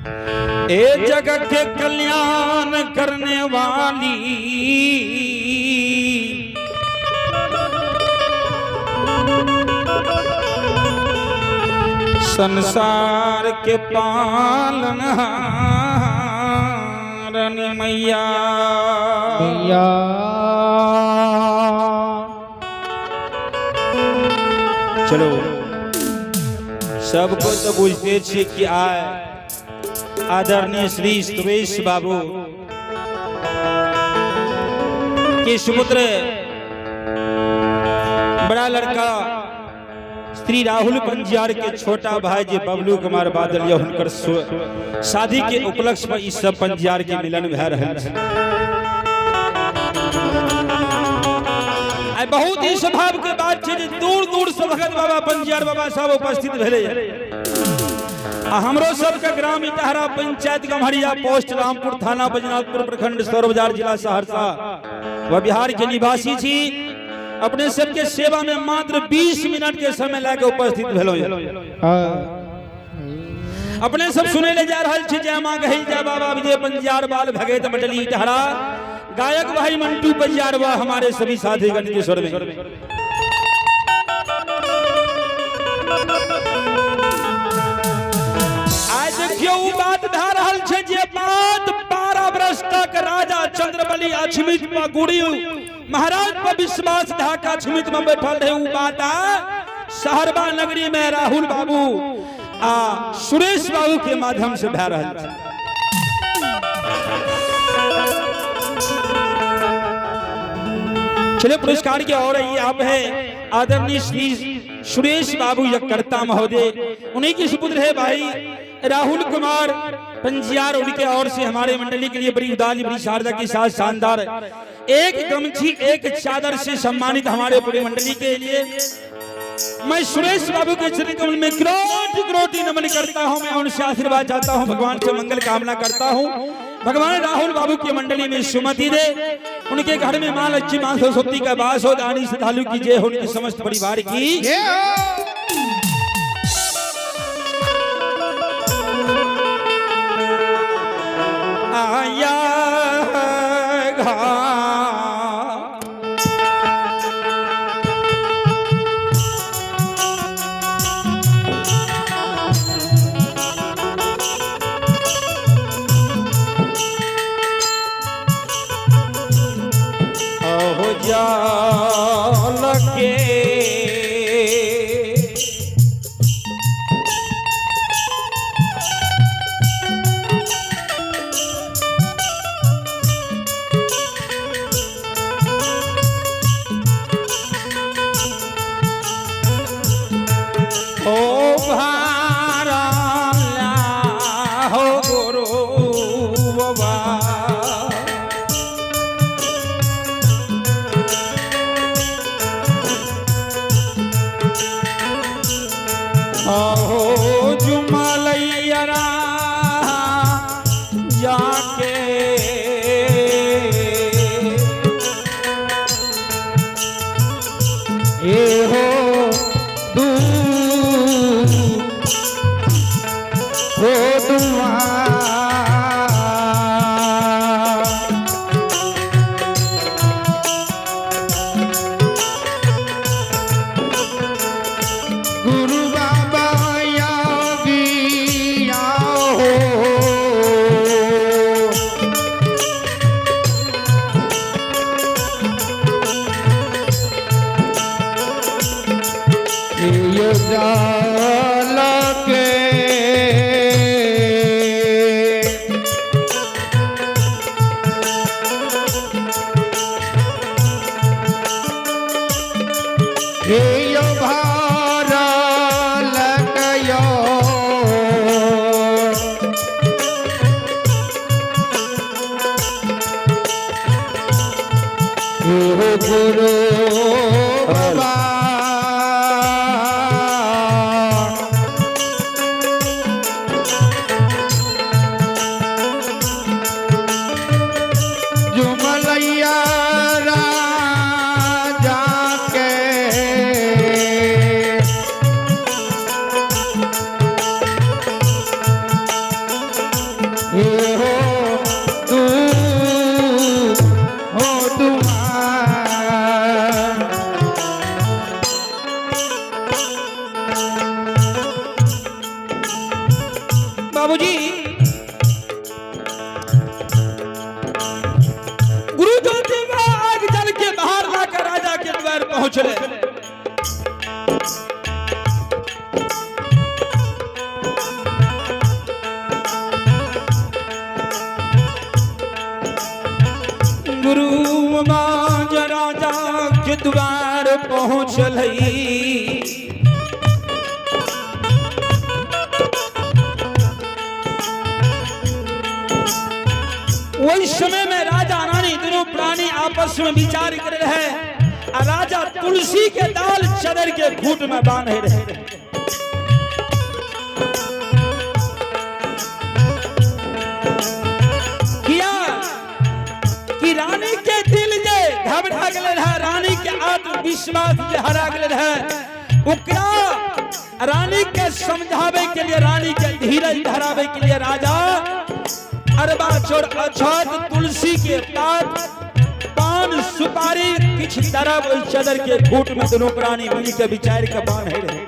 ए जग के कल्याण करने वाली संसार के पालनहारन मैया मैया। चलो सबको तो बुझते छे कि आए आदरणीय श्री सुरेश बाबू के सुपुत्र बड़ा लड़का श्री राहुल पंजियार के छोटा भाई जी बबलू कुमार बादल हुनकर शादी के उपलक्ष्य पर इस सब पंजियार के मिलन भै रहल छै। बहुत ही स्वभाव के बात छै जे दूर दूर से भगत बाबा पंजियार बाबा सब उपस्थित भेले। हमरो सबके ग्राम इटहरा पंचायत गम्हरिया पोस्ट रामपुर थाना बजनाथपुर प्रखंड सौर बाजार जिला सहरसा व बिहार के निवासी छी। अपने सबके सेवा में मात्र 20 मिनट के समय लाके उपस्थित भेलो। अपने सब सुने ले जा रहल छी जय मां गहिल जय बाबा विजय पंजियार बाल भगत मंडली इटहरा गायक भाई मंटू पंजियार व हमारे सभी साथीगण के स्वर में। आज देखियो वो बात धा रहल छे जे बात 12 वर्ष तक राजा चंद्रबली अछमित में गुड़ी महाराज पर विश्वास ढाका अछमित में बैठल रहे। वो बात सहरबा नगरी में राहुल बाबू आ सुरेश बाबू के माध्यम से भै रहल छे। चलिए पुरस्कार की और ये आप है आदरणीय श्री सुरेश बाबू यकर्ता महोदय, उन्हीं की सुपुत्र है भाई राहुल कुमार पंजियार। उनके ओर से हमारे मंडली के लिए बड़ी उदाली बड़ी शारदा के साथ शानदार एक गमछी एक चादर से सम्मानित हमारे पूरी मंडली के लिए मैं सुरेश बाबू के चरण कमल में कोटि कोटि नमन करता हूं। मैं उनसे आशीर्वाद चाहता हूं, भगवान से मंगल कामना करता हूं। भगवान राहुल बाबू की मंडली में सुमति दे, उनके घर में मां लक्ष्मी मां सरस्वती का वास हो, दानी श्रद्धालु की जय हो, उनके समस्त परिवार की। आया हे हो तू हो तुम्हार। बाबूजी गुरु ज्योति आग जल के बाहर लाकर राजा के द्वार पहुंच रहे। गुरु बाज राजा के द्वार पहुंच लई। वही समय में राजा रानी दोनों प्राणी आपस में विचार कर रहे हैं। राजा तुलसी के डाल चदर के घूट में बांधे रहे। किया कि रानी के दिल जे घबरा गए रहे, रानी के आत्मविश्वास जे हरा गए रहे। ओकरा रानी के समझावे के लिए, रानी के धीरज धरावे के लिए राजा अरबा चोर अछत तुलसी के पात पान सुपारी किछ तरफ चदर के घूट में दोनों प्राणी मिल के विचार के बांधे रहे।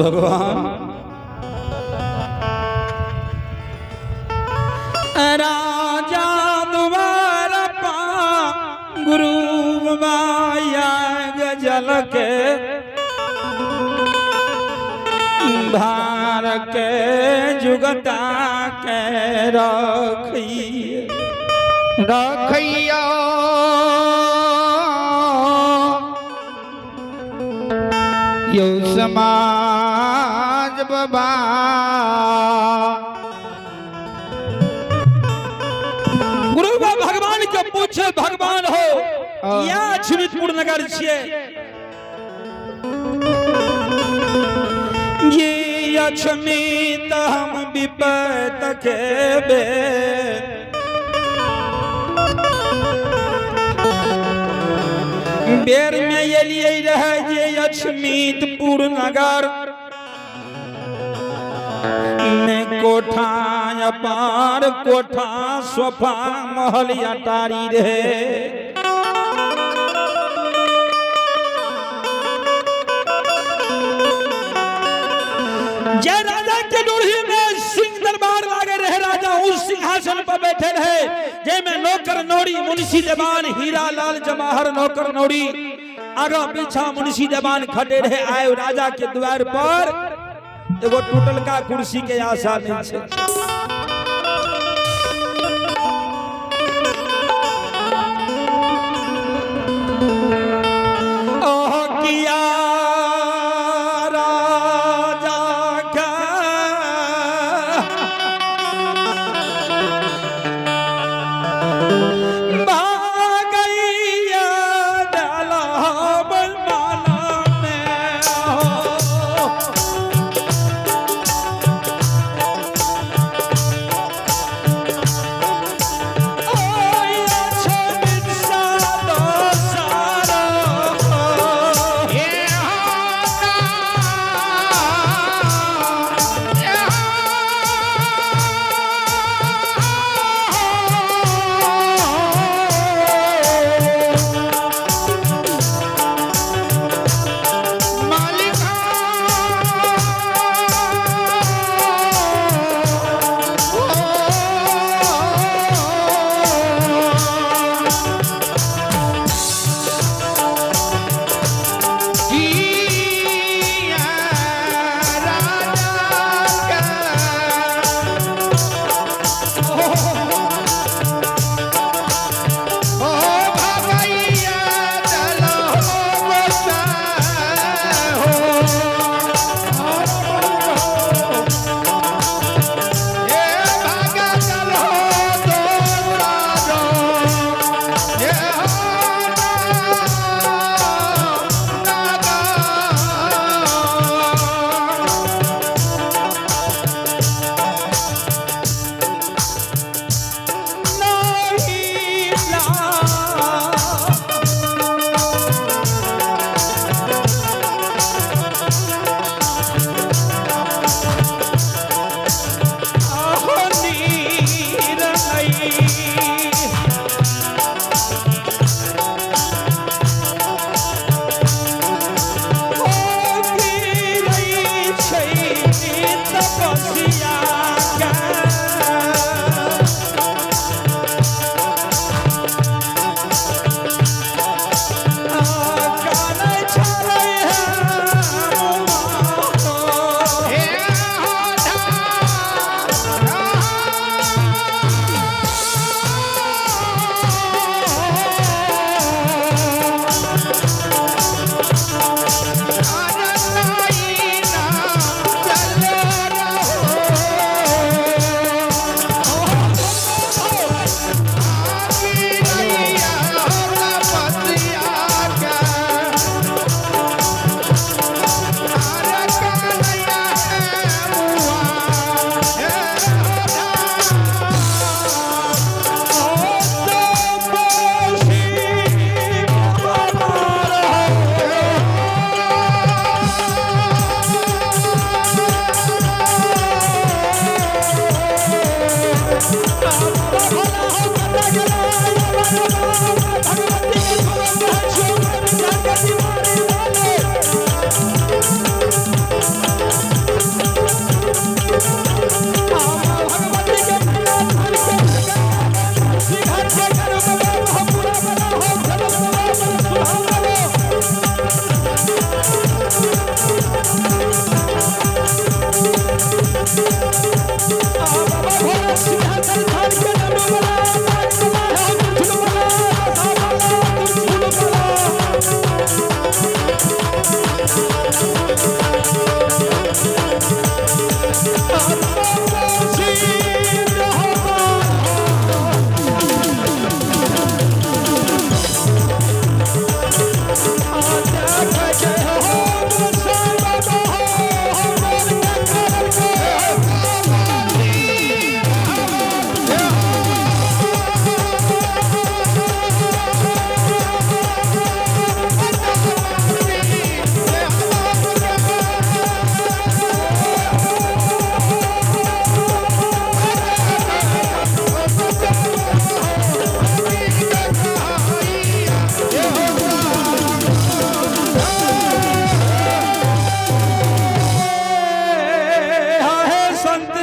भगवान राजा द्वारा पा गुरु माया गजल के भार के जुगता के रखिया यो समाज बाबा गुरु भगवान के पूछे भगवान हो या छिमितपुर नगर छिए ये अछमित हम विपत के बे बेर में ये लिए रहे ये अछमितपुर नगर में कोठा अपार कोठा सोफा महल अटारी रहे जय राजा के डोरी में सिंह दरबार लागे रहे राजा उस सिंहासन पर बैठे रहे जय में नौकर नौड़ी मुंशी देवान हीरा लाल जवाहर नौकर नौड़ी आगा पीछा मुंशी देवान खड़े रहे आए राजा के द्वार पर एगो टूटल का कुर्सी के आशा नहीं छे ओह किया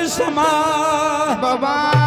समा। बाबा